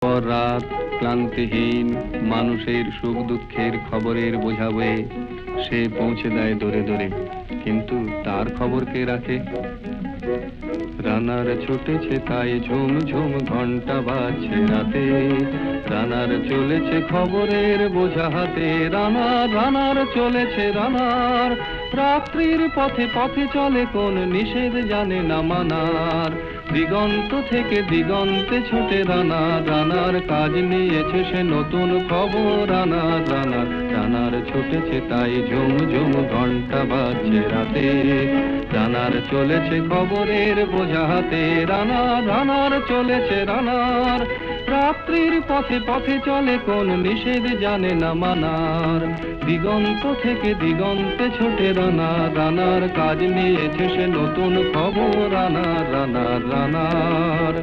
পর রাত ক্লান্তিহীন মানুষের সুখ দুঃখের খবরের বোঝা বয়ে সে পৌঁছে দেয় দূরে দূরে, কিন্তু তার খবর কে রাখে? রানার ছুটেছে তাই ঝুম ঝুম ঘন্টা বাজছে রাতে, রানার চলেছে খবরের বোঝা হাতে, রানার রানার চলেছে রানার, রাত্রির পথে পথে চলে কোন নিষেধ জানে না মানার, দিগন্ত থেকে দিগন্তে ছুটে রানার, রানার কাজ নিয়েছে সে নতুন খবর, রানার রানার রানার ছুটেছে তাই ঝুম ঝুম ঘন্টা বাজছে রাতে, রানার চলেছে খবরের বোঝা হাতে, রানার রানার চলেছে রানার, রাত্রির পথে পথে চলে কোন নিষেধ জানে না মানার, দিগন্ত থেকে দিগন্তে ছোটে রানার, রানার কাজ নিয়েছে সে নতুন খবর, রানার রানার রানার।